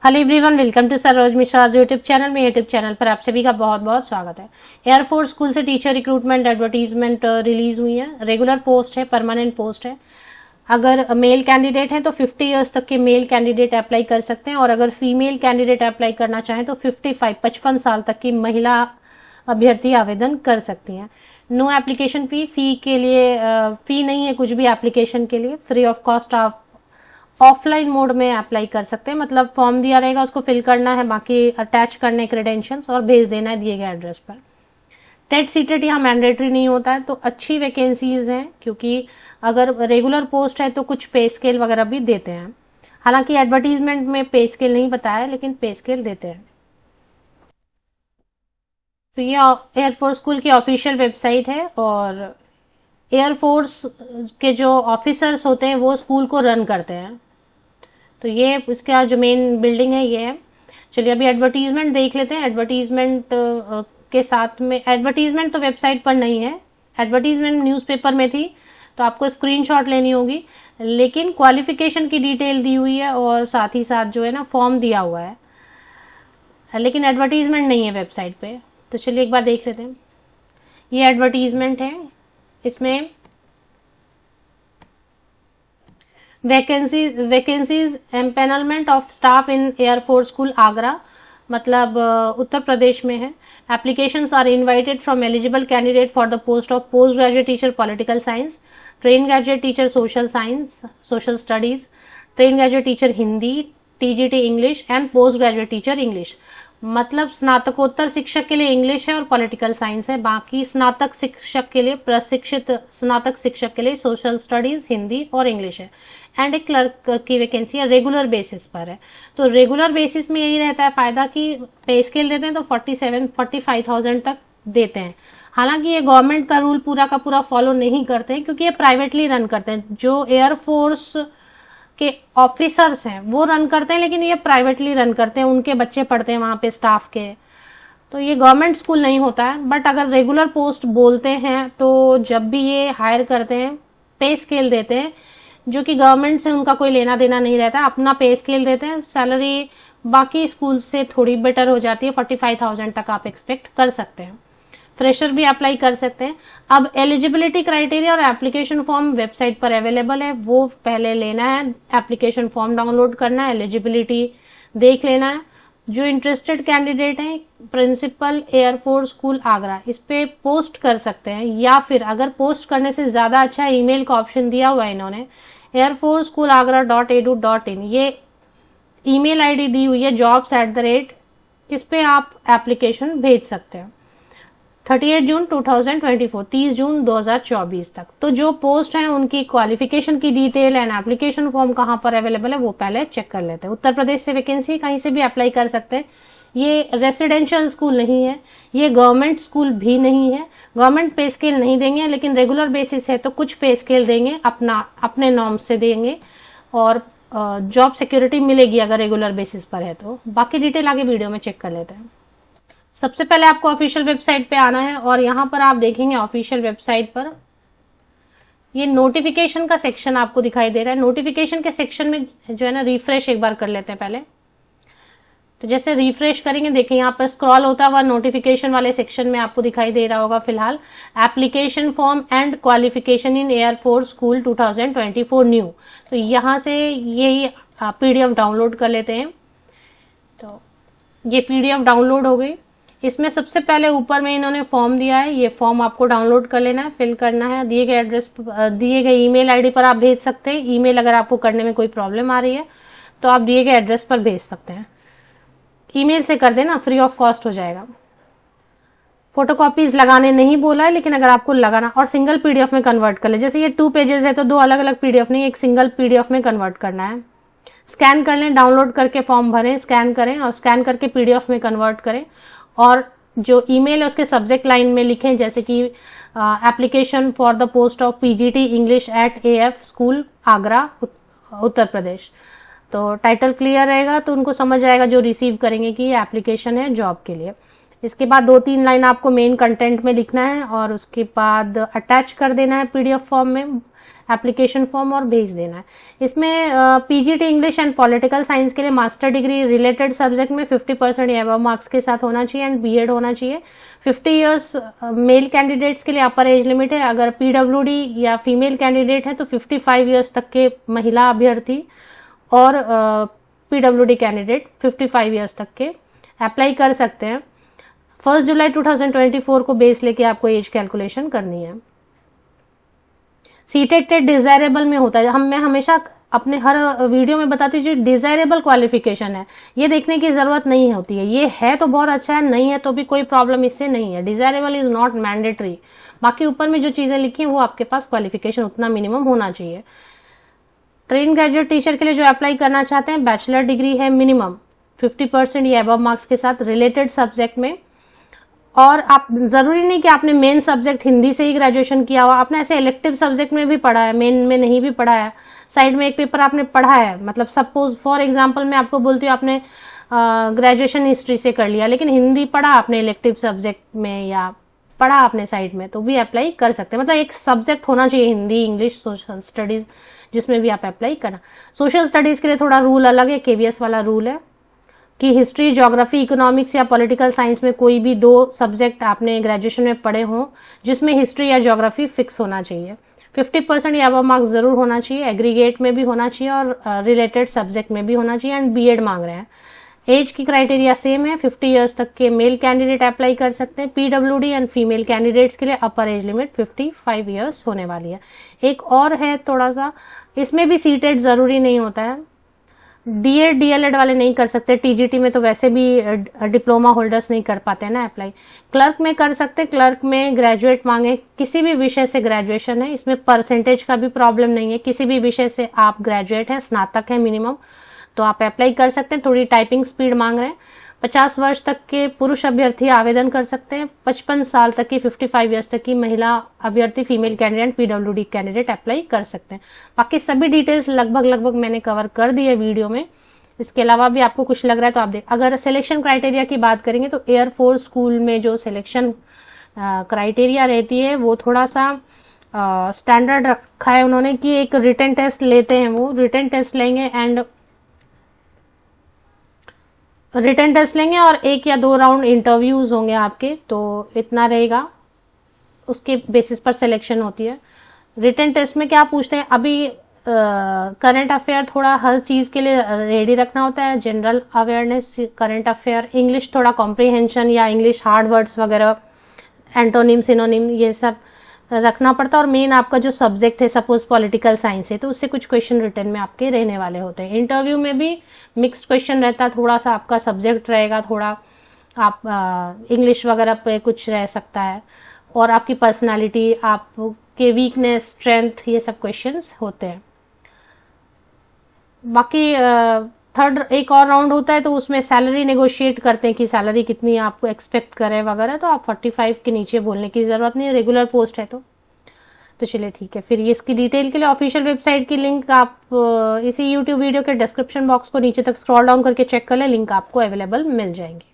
Hello everyone, welcome to Saroj Mishra YouTube channel में। YouTube channel पर आप सभी का बहुत बहुत स्वागत है। एयरफोर्स स्कूल से टीचर रिक्रूटमेंट एडवर्टीजमेंट रिलीज हुई है। रेगुलर पोस्ट है, परमानेंट पोस्ट है। अगर मेल कैंडिडेट हैं तो 50 ईयर्स तक के मेल कैंडिडेट अप्लाई कर सकते हैं, और अगर फीमेल कैंडिडेट अप्लाई करना चाहें तो 55 साल तक की महिला अभ्यर्थी आवेदन कर सकती हैं। नो एप्लीकेशन फी के लिए फी नहीं है कुछ भी एप्लीकेशन के लिए। फ्री ऑफ कॉस्ट आप ऑफलाइन मोड में अप्लाई कर सकते हैं, मतलब फॉर्म दिया रहेगा, उसको फिल करना है, बाकी अटैच करने क्रेडेंशियल्स और भेज देना है दिए गए एड्रेस पर। टेट सीटेट यहाँ मैंडेटरी नहीं होता है, तो अच्छी वैकेंसीज हैं, क्योंकि अगर रेगुलर पोस्ट है तो कुछ पे स्केल वगैरह भी देते हैं। हालांकि एडवर्टीजमेंट में पे स्केल नहीं बताया, लेकिन पे स्केल देते हैं। तो ये एयरफोर्स स्कूल की ऑफिशियल वेबसाइट है, और एयरफोर्स के जो ऑफिसर्स होते हैं वो स्कूल को रन करते हैं। तो ये इसका जो मेन बिल्डिंग है ये है। चलिए अभी एडवर्टीजमेंट देख लेते हैं। एडवर्टीजमेंट के साथ में, एडवर्टीजमेंट तो वेबसाइट पर नहीं है, एडवर्टीजमेंट न्यूज़पेपर में थी, तो आपको स्क्रीनशॉट लेनी होगी। लेकिन क्वालिफिकेशन की डिटेल दी हुई है, और साथ ही साथ जो है ना फॉर्म दिया हुआ है, लेकिन एडवर्टीजमेंट नहीं है वेबसाइट पे। तो चलिए एक बार देख लेते हैं। ये एडवर्टीजमेंट है, इसमें vacancies empanelment of staff in air force school Agra, मतलब उत्तर प्रदेश में है। Applications are invited from eligible candidate for the post of post graduate teacher political science, train graduate teacher social science social studies, train graduate teacher Hindi, TGT English and post graduate teacher English. मतलब स्नातकोत्तर शिक्षक के लिए English है और political science है, बाकी स्नातक शिक्षक के लिए, प्रशिक्षित स्नातक शिक्षक के लिए सोशल स्टडीज, हिंदी और इंग्लिश है। एंड एक क्लर्क की वैकेंसी है, रेगुलर बेसिस पर है। तो रेगुलर बेसिस में यही रहता है फायदा कि पे स्केल देते हैं तो 45,000 तक देते हैं। हालांकि ये गवर्नमेंट का रूल पूरा का पूरा फॉलो नहीं करते हैं, क्योंकि ये प्राइवेटली रन करते हैं। जो एयरफोर्स के ऑफिसर्स हैं वो रन करते हैं, लेकिन ये प्राइवेटली रन करते हैं, उनके बच्चे पढ़ते हैं वहां पे स्टाफ के। तो ये गवर्नमेंट स्कूल नहीं होता है। बट अगर रेगुलर पोस्ट बोलते हैं तो जब भी ये हायर करते हैं पे स्केल देते हैं, जो कि गवर्नमेंट से उनका कोई लेना देना नहीं रहता, अपना पे स्केल देते हैं। सैलरी बाकी स्कूल से थोड़ी बेटर हो जाती है, 45,000 तक आप एक्सपेक्ट कर सकते हैं। फ्रेशर भी अप्लाई कर सकते हैं। अब एलिजिबिलिटी क्राइटेरिया और एप्लीकेशन फॉर्म वेबसाइट पर अवेलेबल है, वो पहले लेना है, एप्लीकेशन फॉर्म डाउनलोड करना है, एलिजिबिलिटी देख लेना है। जो इंटरेस्टेड कैंडिडेट हैं, प्रिंसिपल एयरफोर्स स्कूल आगरा, इस पे पोस्ट कर सकते हैं, या फिर अगर पोस्ट करने से ज्यादा अच्छा ईमेल का ऑप्शन दिया हुआ है इन्होंने, airforceschooolagra.edu.in, ये ईमेल आईडी दी हुई है, jobs@, इस पे आप एप्लीकेशन भेज सकते हैं। 38 जून 2024, 30 जून 2024 तक। तो जो पोस्ट है उनकी क्वालिफिकेशन की डिटेल एंड एप्लीकेशन फॉर्म कहां पर अवेलेबल है वो पहले चेक कर लेते हैं। उत्तर प्रदेश से वैकेंसी, कहीं से भी अप्लाई कर सकते हैं। ये रेसिडेंशियल स्कूल नहीं है, ये गवर्नमेंट स्कूल भी नहीं है। गवर्नमेंट पे स्केल नहीं देंगे, लेकिन रेगुलर बेसिस है तो कुछ पे स्केल देंगे, अपने नॉर्म से देंगे, और जॉब सिक्योरिटी मिलेगी अगर रेगुलर बेसिस पर है तो। बाकी डिटेल आगे वीडियो में चेक कर लेते हैं। सबसे पहले आपको ऑफिशियल वेबसाइट पे आना है, और यहां पर आप देखेंगे ऑफिशियल वेबसाइट पर ये नोटिफिकेशन का सेक्शन आपको दिखाई दे रहा है। नोटिफिकेशन के सेक्शन में जो है ना, रिफ्रेश एक बार कर लेते हैं पहले। तो जैसे रिफ्रेश करेंगे, देखिए यहाँ पर स्क्रॉल होता हुआ नोटिफिकेशन वाले सेक्शन में आपको दिखाई दे रहा होगा फिलहाल application form and qualification in air force school 2024 new. तो यहाँ से यही पीडीएफ डाउनलोड कर लेते हैं। तो ये पीडीएफ डाउनलोड हो गई। इसमें सबसे पहले ऊपर में इन्होंने फॉर्म दिया है, ये फॉर्म आपको डाउनलोड कर लेना है, फिल करना है। दिए गए एड्रेस, दिए गए ईमेल आईडी पर आप भेज सकते हैं। ईमेल अगर आपको करने में कोई प्रॉब्लम आ रही है तो आप दिए गए एड्रेस पर भेज सकते हैं। ईमेल से कर देना, फ्री ऑफ कॉस्ट हो जाएगा। फोटोकॉपीज लगाने नहीं बोला है, लेकिन अगर आपको लगाना, और सिंगल पीडीएफ में कन्वर्ट कर ले। जैसे ये 2 पेजेस है तो 2 अलग अलग पीडीएफ नहीं, एक सिंगल पीडीएफ में कन्वर्ट करना है। स्कैन कर लें, डाउनलोड करके फॉर्म भरें, स्कैन करें और स्कैन करके पीडीएफ में कन्वर्ट करें, और जो ईमेल है उसके सब्जेक्ट लाइन में लिखें, जैसे कि application for the post of PGT English at AF school Agra Uttar Pradesh. तो टाइटल क्लियर रहेगा तो उनको समझ आएगा जो रिसीव करेंगे कि ये एप्लीकेशन है जॉब के लिए। इसके बाद 2-3 लाइन आपको मेन कंटेंट में लिखना है, और उसके बाद अटैच कर देना है पीडीएफ फॉर्म में। एप्लीकेशन फॉर्म और भेज देना है। इसमें PGT English and political science के लिए मास्टर डिग्री रिलेटेड सब्जेक्ट में 50% या अबव मार्क्स के साथ होना चाहिए एंड बीएड होना चाहिए। 50 इयर्स मेल कैंडिडेट्स के लिए अपर एज लिमिट है। अगर पीडब्ल्यूडी या फीमेल कैंडिडेट है तो 55 इयर्स तक के महिला अभ्यर्थी और पीडब्ल्यूडी कैंडिडेट 55 इयर्स तक के अप्लाई कर सकते हैं। 1 जुलाई 2024 को बेस लेके आपको एज कैलकुलेशन करनी है। सीटेट डिजायरेबल में होता है, मैं हमेशा अपने हर वीडियो में बताती हूँ जो डिजायरेबल क्वालिफिकेशन है ये देखने की जरूरत नहीं होती है। ये है तो बहुत अच्छा है, नहीं है तो भी कोई प्रॉब्लम इससे नहीं है। Desirable is not mandatory. बाकी ऊपर में जो चीजें लिखी हैं वो आपके पास क्वालिफिकेशन उतना मिनिमम होना चाहिए। ट्रेन ग्रेजुएट टीचर के लिए जो अप्लाई करना चाहते हैं बैचलर डिग्री है मिनिमम 50% या अबव मार्क्स के साथ रिलेटेड सब्जेक्ट में। और आप जरूरी नहीं कि आपने मेन सब्जेक्ट हिंदी से ही ग्रेजुएशन किया हुआ, आपने ऐसे इलेक्टिव सब्जेक्ट में भी पढ़ा है, मेन में नहीं भी पढ़ा है, साइड में एक पेपर आपने पढ़ा है। मतलब सपोज फॉर एग्जांपल मैं आपको बोलती हूँ आपने ग्रेजुएशन हिस्ट्री से कर लिया लेकिन हिंदी पढ़ा आपने इलेक्टिव सब्जेक्ट में या पढ़ा आपने साइड में, तो भी अप्लाई कर सकते हैं। मतलब एक सब्जेक्ट होना चाहिए हिंदी इंग्लिश सोशल स्टडीज जिसमें भी आप अप्लाई करना। सोशल स्टडीज के लिए थोड़ा रूल अलग है, केवीएस वाला रूल है कि हिस्ट्री ज्योग्राफी इकोनॉमिक्स या पॉलिटिकल साइंस में कोई भी 2 सब्जेक्ट आपने ग्रेजुएशन में पढ़े हों जिसमें हिस्ट्री या ज्योग्राफी फिक्स होना चाहिए। 50% या अबव मार्क्स जरूर होना चाहिए, एग्रीगेट में भी होना चाहिए और रिलेटेड सब्जेक्ट में भी होना चाहिए एंड बीएड मांग रहे हैं। एज की क्राइटेरिया सेम है, 50 इयर्स तक के मेल कैंडिडेट अप्लाई कर सकते हैं। पीडब्ल्यूडी एंड फीमेल कैंडिडेट्स के लिए अपर एज लिमिट 55 इयर्स होने वाली है। एक और है थोड़ा सा, इसमें भी सीटेट जरूरी नहीं होता है, डीएड डीएलएड वाले नहीं कर सकते। टीजीटी में तो वैसे भी डिप्लोमा होल्डर्स नहीं कर पाते ना अप्लाई। क्लर्क में कर सकते, क्लर्क में ग्रेजुएट मांगे, किसी भी विषय से ग्रेजुएशन है, इसमें परसेंटेज का भी प्रॉब्लम नहीं है। किसी भी विषय से आप ग्रेजुएट है, स्नातक है मिनिमम, तो आप अप्लाई कर सकते हैं। थोड़ी टाइपिंग स्पीड मांग रहे हैं। 50 वर्ष तक के पुरुष अभ्यर्थी आवेदन कर सकते हैं। 55 साल तक की 55 इयर्स तक की महिला अभ्यर्थी female candidate PWD candidate apply कर सकते हैं। बाकी सभी डिटेल्स लगभग मैंने कवर कर दी है वीडियो में। इसके अलावा भी आपको कुछ लग रहा है तो आप देख। अगर सिलेक्शन क्राइटेरिया की बात करेंगे तो एयरफोर्स स्कूल में जो सिलेक्शन क्राइटेरिया रहती है वो थोड़ा सा स्टैंडर्ड रखा है उन्होंने कि एक रिटन टेस्ट लेते हैं, वो रिटन टेस्ट लेंगे एंड रिटन टेस्ट लेंगे और 1 या 2 राउंड इंटरव्यूज होंगे आपके, तो इतना रहेगा, उसके बेसिस पर सिलेक्शन होती है। रिटन टेस्ट में क्या पूछते हैं, अभी करंट अफेयर थोड़ा हर चीज के लिए रेडी रखना होता है, general awareness, current affair, English थोड़ा कॉम्प्रिहेंशन या इंग्लिश हार्ड वर्ड्स वगैरह, एंटोनिम सिनोनिम ये सब रखना पड़ता है। और मेन आपका जो सब्जेक्ट है सपोज पॉलिटिकल साइंस है तो उससे कुछ क्वेश्चन रिटर्न में आपके रहने वाले होते हैं। इंटरव्यू में भी मिक्स्ड क्वेश्चन रहता है, थोड़ा सा आपका सब्जेक्ट रहेगा, थोड़ा आप इंग्लिश वगैरह पे कुछ रह सकता है और आपकी पर्सनालिटी, आपके वीकनेस, स्ट्रेंथ, ये सब क्वेश्चंस होते हैं। बाकी थर्ड एक और राउंड होता है तो उसमें सैलरी नेगोशिएट करते हैं कि सैलरी कितनी आपको एक्सपेक्ट करें वगैरह, तो आप 45 के नीचे बोलने की जरूरत नहीं है, रेगुलर पोस्ट है तो चलिए ठीक है। फिर ये इसकी डिटेल के लिए ऑफिशियल वेबसाइट की लिंक आप इसी यूट्यूब वीडियो के डिस्क्रिप्शन बॉक्स को नीचे तक स्क्रॉल डाउन करके चेक कर ले, लिंक आपको अवेलेबल मिल जाएंगी।